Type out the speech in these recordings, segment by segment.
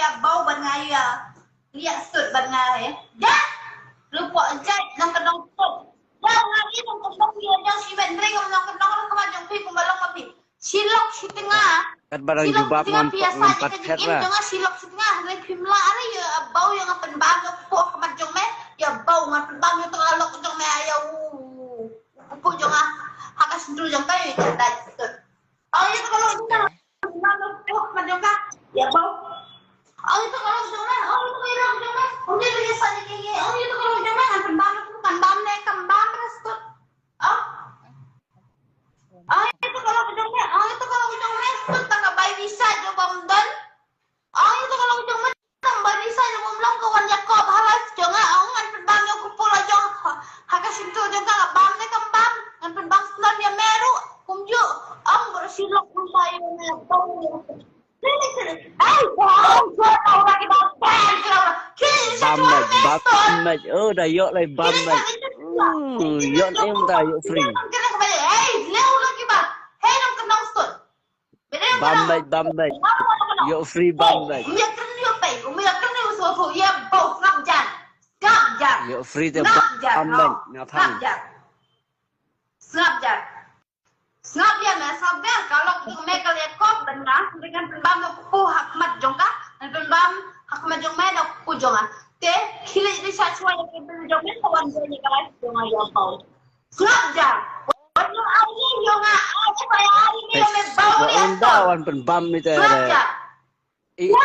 ya bau ban ngai ya. Lihat sud ban ngai. Dah. Lupa jai nang kedong sud. Dah ngai nang kedong dia jang si ben ring nang kedong nang kemajang pi kumbalong api. Silok si tengah. Kat barang jubab ngompat pet lah. Jangan silok si tengah. Rai pimla ada ya bau yang apen bang po kemajang me. Ya bau ngapen bang itu kalau kejong me ayo. Ku jangan hakas dulu jang kai dah sud. Oh itu kalau kita kemajang ka ya bau. Oh itu kalau jangan, oh itu kalau jangan, oh dia lagi saja kayak, oh itu kalau jangan apen bang itu kan bam le kembang resut. Oh. Oh itu kalau jangan, oh itu kalau jangan resut tangga bayi bisa jo bam dan. Oh itu kalau jangan tangga bayi bisa jo bam lang kawan Yakob halas jangan, oh apen bang yo kupul aja. Hakas itu jangan bam le kembang, apen bang selan dia meru, kumju, ang bersilok kumpai na bau. Bam oh dah yok lai bam yok em ta yok free bam yok free bam yok free te bam na thang Ngap dia na sabar kalau mereka lihat kok benar dengan pembam ku hakmat jongka dan pembam hakmat jong me na ku jonga te kile di sachwa ya ke jong me kawan jong kala jonga ya bau ngap ja ono ai jonga aja kaya ai ni me bau ya ondawan pembam itu ada ira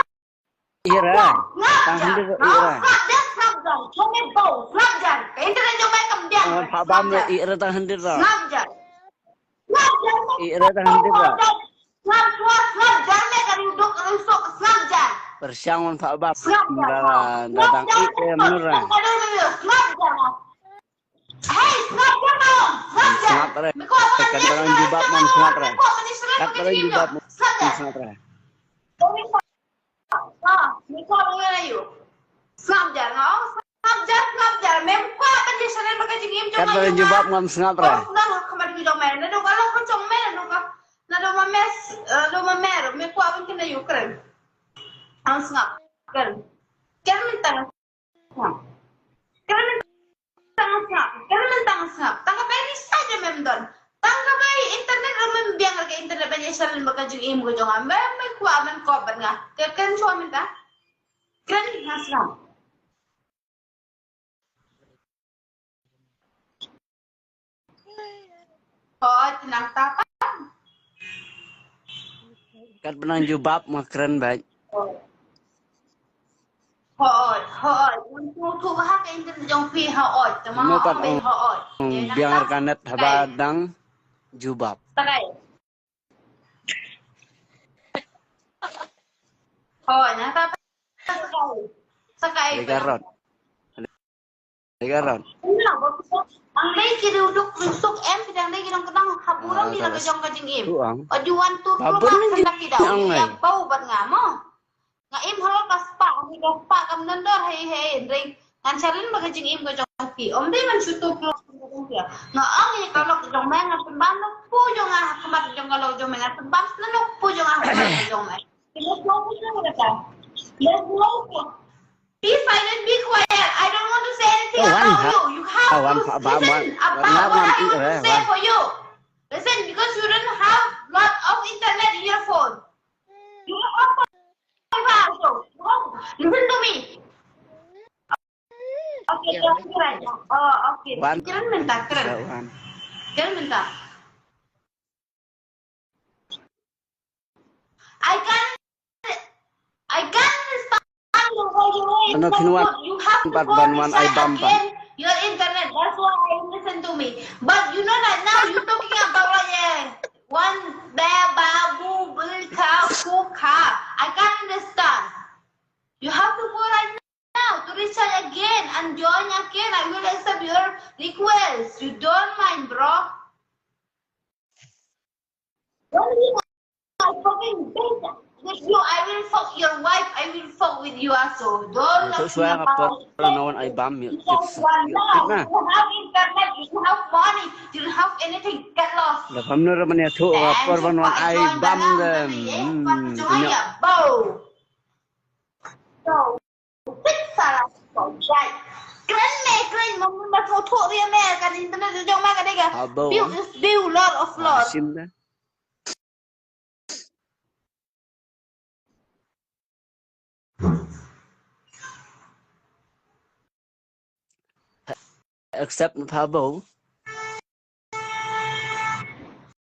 tahan dia ira ngap ja jong me bau ngap ja internet jong me kam dia pak bam ira tahan dia ngap ja ira tahan dia persiangan Pak Bab datang murah semat re kat barang jubab man semat re kat barang jubab semat re kat barang jubab man semat re Nado mamero, me kuabin kina Ukraine. Ang ngap, kan. Kaya mentang ngap. Tangga bayi saja memdon. Tangga bayi internet rumah biang lagi internet banyak selain bakal jeng imu jangan. Me kuabin koban ngap. Kan cuma minta. Kan ngap. Oh, tenang tapa. kat benang jubab mah keren baik Hoi, untuk bahas internet jong pi hoi, teman hoi. Biang kanet habadang jubab. Takai. Hoi, nah apa? Sakai. Legaron. Ang lay kiri uduk rusuk em pidang lay kirang kenang haburam di laga jong kajing im. Ojuan tur rumah hendak tidak yang bau ban ngamo. Nga im halal kaspa, ang hidup pa kam nandor hei ring. Ngan salin baga jing im ko jong pi. Om di man sutu pro dia. Nga ang ni kalau jong menga pembang pu jong ah kemat jong kalau jong menga pembang nanok pu jong ah jong menga. Kita mau kita kata. Ya mau. Be silent, be quiet. I don't want to say anything about you. You have to listen about what I want to say for you. Listen, because you don't have lot of internet in your phone. You have also. Listen to me. Okay, keren. Oh, okay. Keren minta, keren. Keren minta. I can't understand. Ano kinuha empat banuan ay bamba. Your internet, that's why I listen to me. But you know that now you're talking about one bear, babu, cow, kuka. I can't understand. You have to go right now to recharge again and join again. I will accept your request. You don't mind, bro. Don't be my fucking bitch. With you, I will fuck your wife. I will fuck with you also. Don't let me about nawan ay bam yun. You have internet, you have money, you don't have anything. Get lost. Lapam na raman ya to rapor banuan ay bam dem. Bow. So, thích salah satu right. Keren mau foto dia kan internet jauh mah kan dia. View lot. Sim dah. Accept Pabo.